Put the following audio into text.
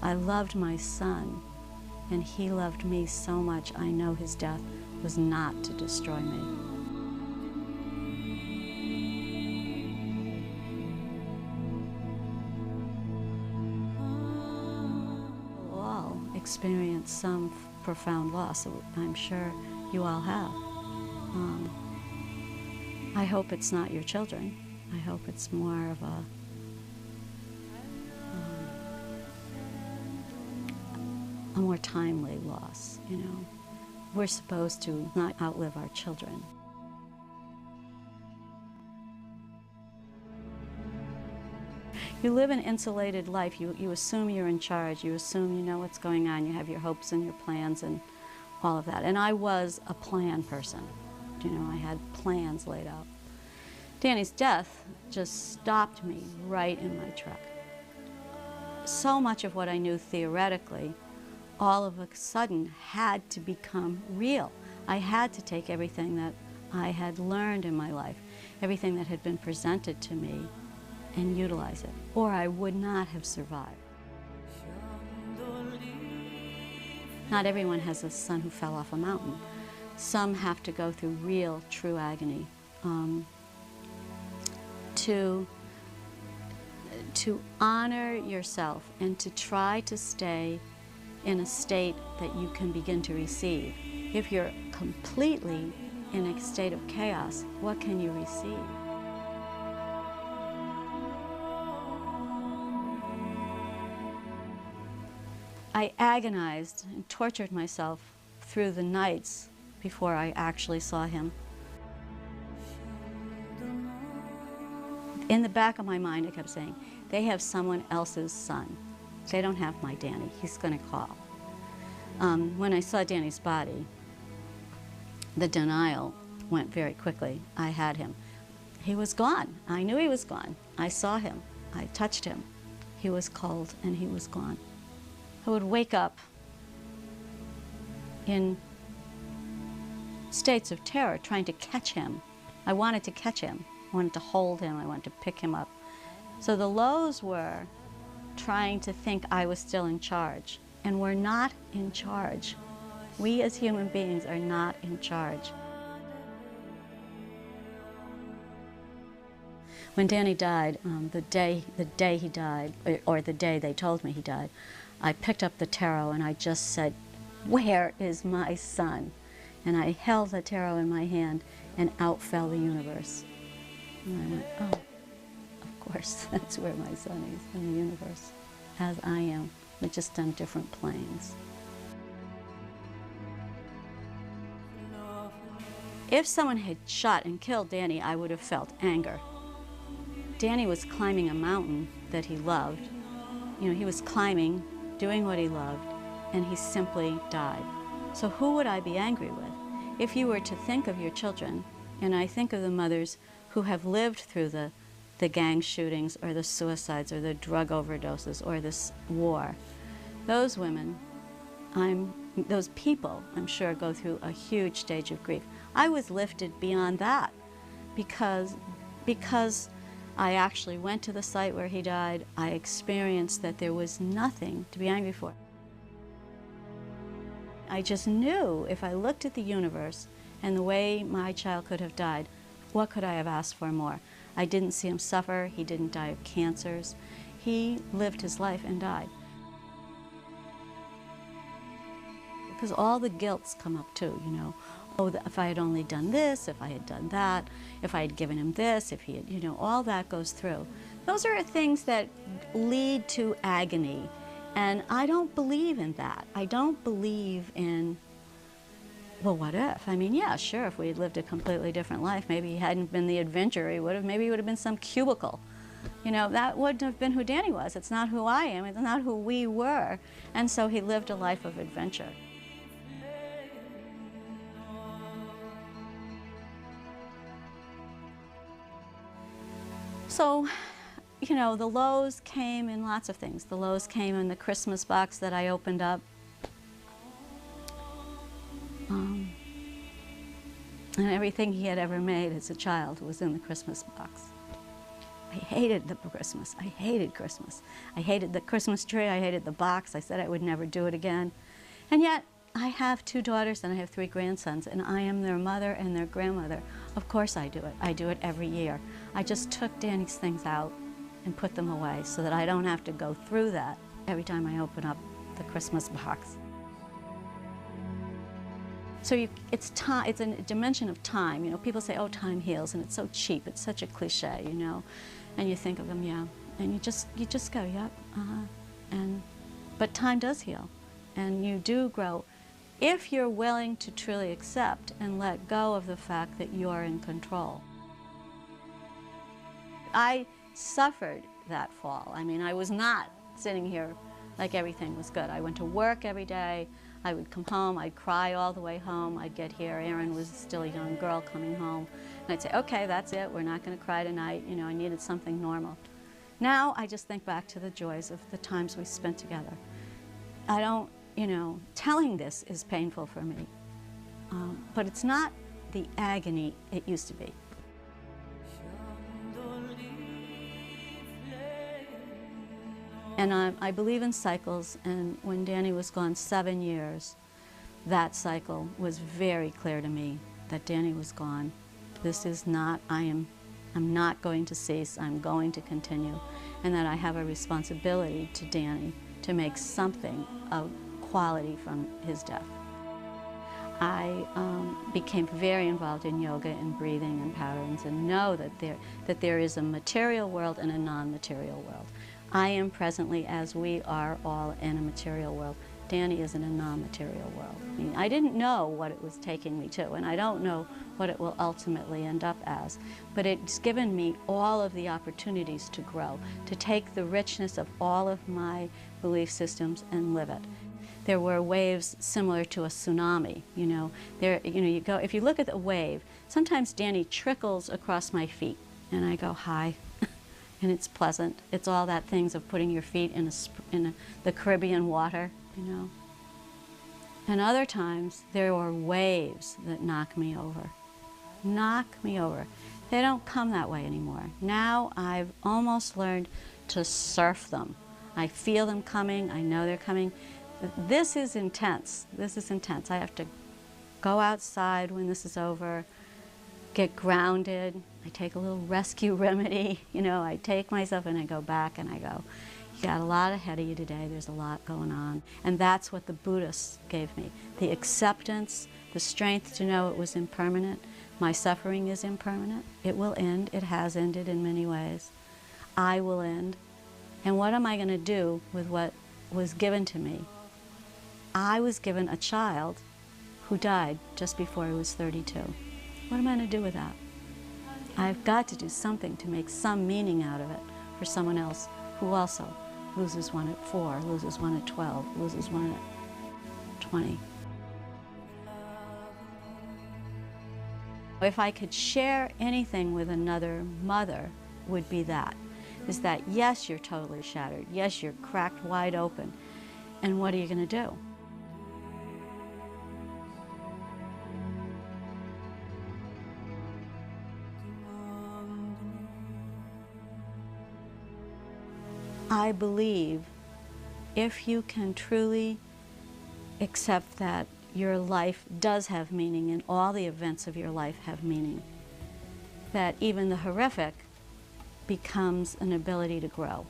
And I loved my son, and he loved me so much. I know his death was not to destroy me. We'll all experience some profound loss. I'm sure you all have. I hope it's not your children. I hope it's more of a more timely loss, you know. We're supposed to not outlive our children. You live an insulated life. You assume you're in charge. You assume you know what's going on. You have your hopes and your plans and all of that. And I was a plan person. You know, I had plans laid out. Danny's death just stopped me right in my track. So much of what I knew theoretically all of a sudden had to become real. I had to take everything that I had learned in my life, everything that had been presented to me, and utilize it, or I would not have survived. Not everyone has a son who fell off a mountain. Some have to go through real, true agony to honor yourself and to try to stay in a state that you can begin to receive. If you're completely in a state of chaos, what can you receive? I agonized and tortured myself through the nights before I actually saw him. In the back of my mind, I kept saying, they have someone else's son. They don't have my Danny. He's going to call. When I saw Danny's body, the denial went very quickly. I had him. He was gone. I knew he was gone. I saw him. I touched him. He was cold and he was gone. I would wake up in states of terror trying to catch him. I wanted to catch him. I wanted to hold him. I wanted to pick him up. So the lows were trying to think I was still in charge, and we're not in charge. We as human beings are not in charge. When Danny died, the day he died, or the day they told me he died, I picked up the tarot and I just said, "Where is my son?" And I held the tarot in my hand and out fell the universe. And I went, oh, of course, that's where my son is, in the universe, as I am. We're just on different planes. If someone had shot and killed Danny, I would have felt anger. Danny was climbing a mountain that he loved. You know, he was climbing, doing what he loved, and he simply died. So who would I be angry with? If you were to think of your children, and I think of the mothers who have lived through the gang shootings or the suicides or the drug overdoses or this war, those women, those people, I'm sure, go through a huge stage of grief. I was lifted beyond that because I actually went to the site where he died. I experienced that there was nothing to be angry for. I just knew if I looked at the universe and the way my child could have died, what could I have asked for more? I didn't see him suffer. He didn't die of cancers. He lived his life and died. Because all the guilts come up too, you know. Oh, if I had only done this, if I had done that, if I had given him this, if he had, you know, all that goes through. Those are things that lead to agony. And I don't believe in that. I don't believe in, well, what if? I mean, yeah, sure, if we had lived a completely different life, maybe he hadn't been the adventurer he would have, maybe he would have been some cubicle. You know, that wouldn't have been who Danny was. It's not who I am. It's not who we were. And so he lived a life of adventure. So, you know, the lows came in lots of things. The lows came in the Christmas box that I opened up. And everything he had ever made as a child was in the Christmas box. I hated the Christmas. I hated Christmas. I hated the Christmas tree. I hated the box. I said I would never do it again. And yet, I have 2 daughters and I have 3 grandsons, and I am their mother and their grandmother. Of course I do it. I do it every year. I just took Danny's things out and put them away so that I don't have to go through that every time I open up the Christmas box. So it's time. It's a dimension of time. You know, people say, "Oh, time heals," and it's so cheap. It's such a cliche, you know. And you think of them, yeah, and you just go, yep, but time does heal, and you do grow, if you're willing to truly accept and let go of the fact that you are in control. I suffered that fall. I mean, I was not sitting here like everything was good. I went to work every day. I would come home, I'd cry all the way home. I'd get here, Erin was still a young girl coming home, and I'd say, okay, that's it, we're not going to cry tonight. You know, I needed something normal. Now I just think back to the joys of the times we spent together. I don't, you know, telling this is painful for me, but it's not the agony it used to be. And I believe in cycles, and when Danny was gone 7 years, that cycle was very clear to me that Danny was gone. This is not, I'm not going to cease, I'm going to continue, and that I have a responsibility to Danny to make something of quality from his death. I became very involved in yoga and breathing and patterns, and know that there is a material world and a non-material world. I am presently, as we are all, in a material world. Danny is in a non-material world. I mean, I didn't know what it was taking me to, and I don't know what it will ultimately end up as, but it's given me all of the opportunities to grow, to take the richness of all of my belief systems and live it. There were waves similar to a tsunami, you know. You go, if you look at the wave, sometimes Danny trickles across my feet, and I go, hi. And it's pleasant. It's all that things of putting your feet in the Caribbean water, you know. And other times, there are waves that knock me over. Knock me over. They don't come that way anymore. Now I've almost learned to surf them. I feel them coming. I know they're coming. This is intense. This is intense. I have to go outside when this is over, get grounded. I take a little rescue remedy, you know, I take myself and I go back and I go, you got a lot ahead of you today, there's a lot going on. And that's what the Buddhists gave me. The acceptance, the strength to know it was impermanent. My suffering is impermanent. It will end. It has ended in many ways. I will end. And what am I going to do with what was given to me? I was given a child who died just before he was 32. What am I going to do with that? I've got to do something to make some meaning out of it for someone else who also loses one at 4, loses one at 12, loses one at 20. If I could share anything with another mother, would be that. Is that, yes, you're totally shattered. Yes, you're cracked wide open. And what are you going to do? I believe if you can truly accept that your life does have meaning and all the events of your life have meaning, that even the horrific becomes an ability to grow.